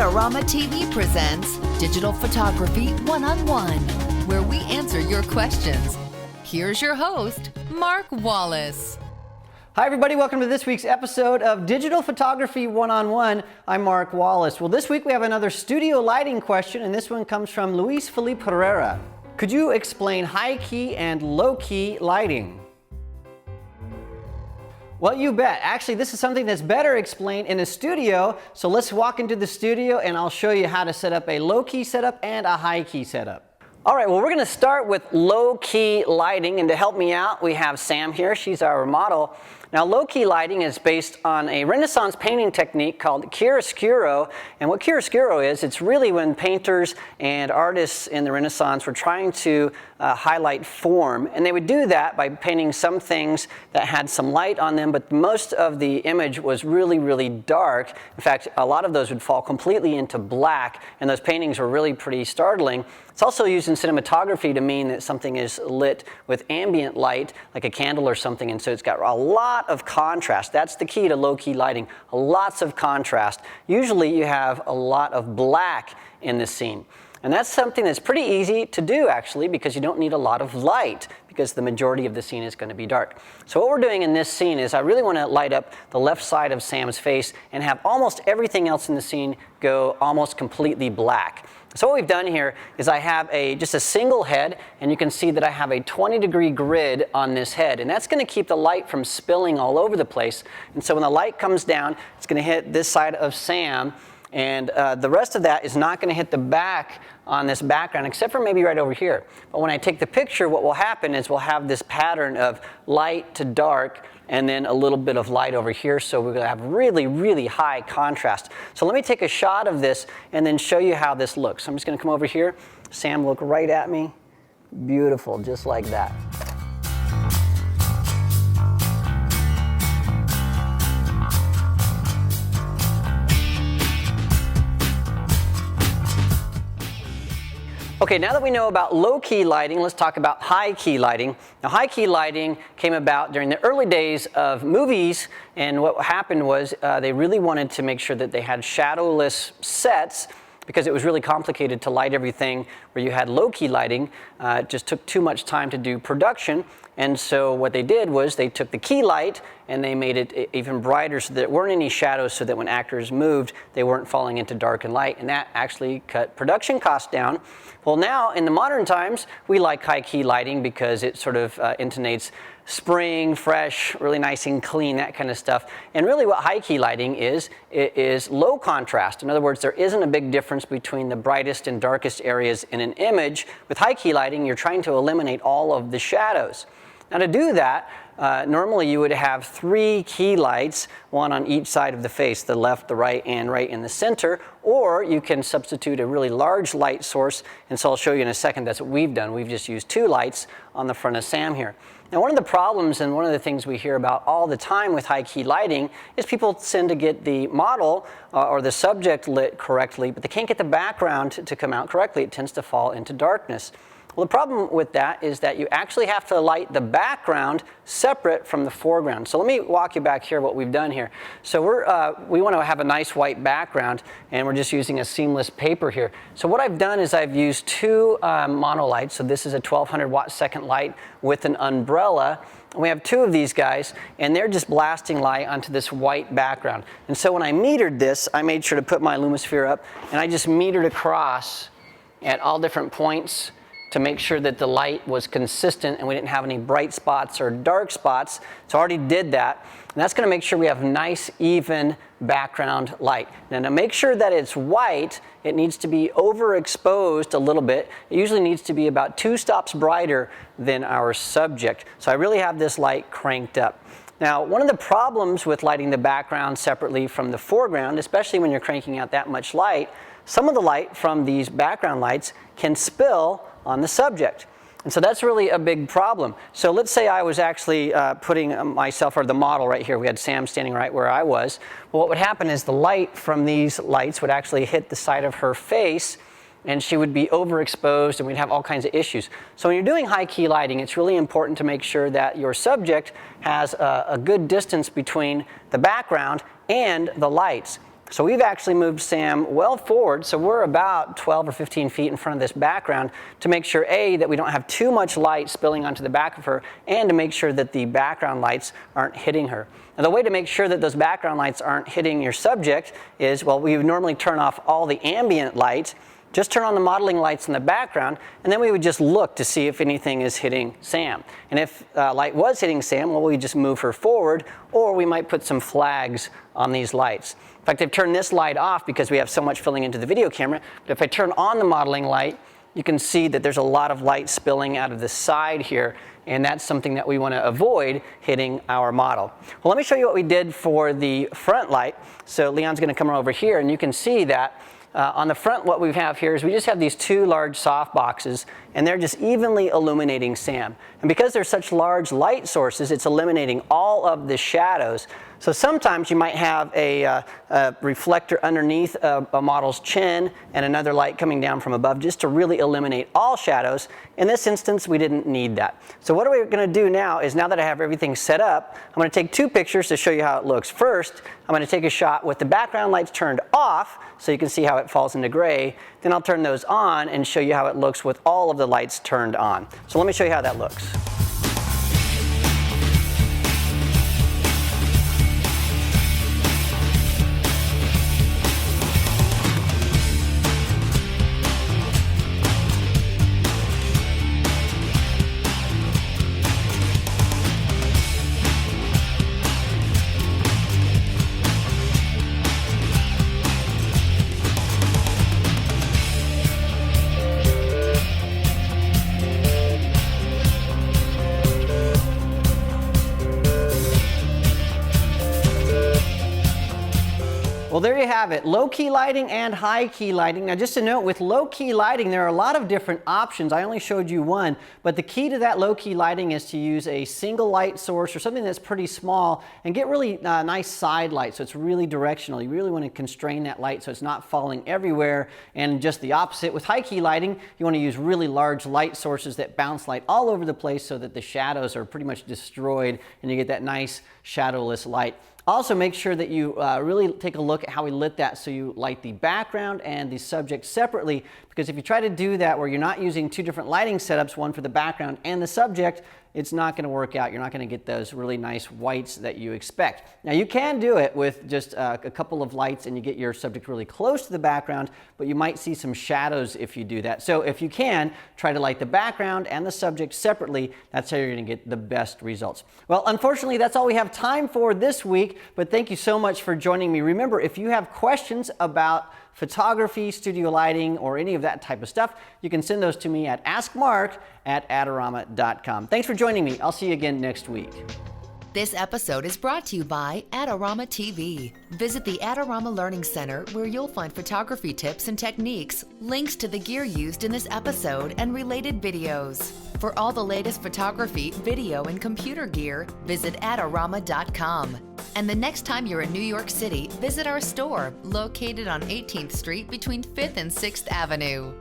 Adorama TV presents Digital Photography One-on-One, where we answer your questions. Here's your host, Mark Wallace. Hi everybody, welcome to this week's episode of Digital Photography One-on-One. I'm Mark Wallace. Well, this week we have another studio lighting question, and this one comes from Luis Felipe Herrera. Could you explain high-key and low-key lighting? Well, you bet. Actually, this is something that's better explained in a studio. So let's walk into the studio and I'll show you how to set up a low-key setup and a high-key setup. All right, well, we're going to start with low-key lighting, and to help me out, we have Sam here. She's our model. Now, low-key lighting is based on a Renaissance painting technique called chiaroscuro, and what chiaroscuro is, it's really when painters and artists in the Renaissance were trying to highlight form, and they would do that by painting some things that had some light on them, but most of the image was really, really dark. In fact, a lot of those would fall completely into black, and those paintings were really pretty startling. It's also used in cinematography to mean that something is lit with ambient light, like a candle or something, and so it's got a lot of contrast. That's the key to low-key lighting, lots of contrast. Usually you have a lot of black in the scene. And that's something that's pretty easy to do, actually, because you don't need a lot of light, because the majority of the scene is going to be dark. So what we're doing in this scene is I really want to light up the left side of Sam's face and have almost everything else in the scene go almost completely black. So what we've done here is I have just a single head, and you can see that I have a 20-degree grid on this head, and that's going to keep the light from spilling all over the place. And so when the light comes down, it's going to hit this side of Sam, and the rest of that is not going to hit the back on this background, except for maybe right over here. But when I take the picture, what will happen is we'll have this pattern of light to dark, and then a little bit of light over here, so we're going to have really, really high contrast. So let me take a shot of this and then show you how this looks. So I'm just going to come over here. Sam, look right at me. Beautiful, just like that. Okay, now that we know about low-key lighting, let's talk about high-key lighting. Now, high-key lighting came about during the early days of movies, and what happened was they really wanted to make sure that they had shadowless sets, because it was really complicated to light everything where you had low-key lighting. It just took too much time to do production. And so what they did was they took the key light and they made it even brighter so that there weren't any shadows, so that when actors moved, they weren't falling into dark and light. And that actually cut production costs down. Well, now in the modern times, we like high key lighting because it sort of intonates spring, fresh, really nice and clean, that kind of stuff. And really what high key lighting is, it is low contrast. In other words, there isn't a big difference between the brightest and darkest areas in an image. With high key lighting, you're trying to eliminate all of the shadows. Now, to do that, normally you would have 3 key lights, one on each side of the face, the left, the right, and right in the center, or you can substitute a really large light source, and so I'll show you in a second. That's what we've done. We've just used 2 lights on the front of Sam here. Now, one of the problems and one of the things we hear about all the time with high-key lighting is people tend to get the model or the subject lit correctly, but they can't get the background to come out correctly. It tends to fall into darkness. Well, the problem with that is that you actually have to light the background separate from the foreground. So let me walk you back here what we've done here. So we want to have a nice white background, and we're just using a seamless paper here. So what I've done is I've used 2 monolights. So this is a 1200 watt second light with an umbrella. We have 2 of these guys, and they're just blasting light onto this white background. And so when I metered this, I made sure to put my Lumisphere up, and I just metered across at all different points to make sure that the light was consistent and we didn't have any bright spots or dark spots. So I already did that. And that's going to make sure we have nice, even background light. Now, to make sure that it's white, it needs to be overexposed a little bit. It usually needs to be about 2 stops brighter than our subject. So I really have this light cranked up. Now, one of the problems with lighting the background separately from the foreground, especially when you're cranking out that much light, some of the light from these background lights can spill on the subject. And so that's really a big problem. So let's say I was actually putting myself, or the model right here. We had Sam standing right where I was. Well, what would happen is the light from these lights would actually hit the side of her face, and she would be overexposed, and we'd have all kinds of issues. So when you're doing high key lighting, it's really important to make sure that your subject has a good distance between the background and the lights. So we've actually moved Sam well forward, so we're about 12 or 15 feet in front of this background to make sure, A, that we don't have too much light spilling onto the back of her, and to make sure that the background lights aren't hitting her. Now, the way to make sure that those background lights aren't hitting your subject is, well, we would normally turn off all the ambient light, just turn on the modeling lights in the background, and then we would just look to see if anything is hitting Sam. And if light was hitting Sam, well, we just move her forward, or we might put some flags on these lights. In fact, I've turned this light off because we have so much filling into the video camera, but if I turn on the modeling light, you can see that there's a lot of light spilling out of the side here, and that's something that we want to avoid hitting our model. Well, let me show you what we did for the front light. So Leon's going to come over here, and you can see that on the front, what we have here is we just have these two large soft boxes, and they're just evenly illuminating Sam. And because they're such large light sources, it's eliminating all of the shadows. So sometimes you might have a reflector underneath a model's chin and another light coming down from above just to really eliminate all shadows. In this instance, we didn't need that. So what are we going to do now is, now that I have everything set up, I'm going to take two pictures to show you how it looks. First, I'm going to take a shot with the background lights turned off so you can see how it falls into gray. Then I'll turn those on and show you how it looks with all of the lights turned on. So let me show you how that looks. Well, there you have it, low key lighting and high key lighting. Now, just a note, with low key lighting, there are a lot of different options. I only showed you one, but the key to that low key lighting is to use a single light source or something that's pretty small and get really nice side light so it's really directional. You really want to constrain that light so it's not falling everywhere. And just the opposite, with high key lighting, you want to use really large light sources that bounce light all over the place so that the shadows are pretty much destroyed and you get that nice shadowless light. Also, make sure that you really take a look at how we lit that so you light the background and the subject separately, because if you try to do that where you're not using two different lighting setups, one for the background and the subject, it's not going to work out. You're not going to get those really nice whites that you expect. Now, you can do it with just a couple of lights and you get your subject really close to the background, but you might see some shadows if you do that. So if you can, try to light the background and the subject separately. That's how you're going to get the best results. Well, unfortunately, that's all we have time for this week, but thank you so much for joining me. Remember, if you have questions about photography, studio lighting, or any of that type of stuff, you can send those to me at askmark@adorama.com. Thanks for joining me. I'll see you again next week. This episode is brought to you by Adorama TV. Visit the Adorama Learning Center where you'll find photography tips and techniques, links to the gear used in this episode, and related videos. For all the latest photography, video, and computer gear, visit adorama.com. And the next time you're in New York City, visit our store located on 18th Street between 5th and 6th Avenue.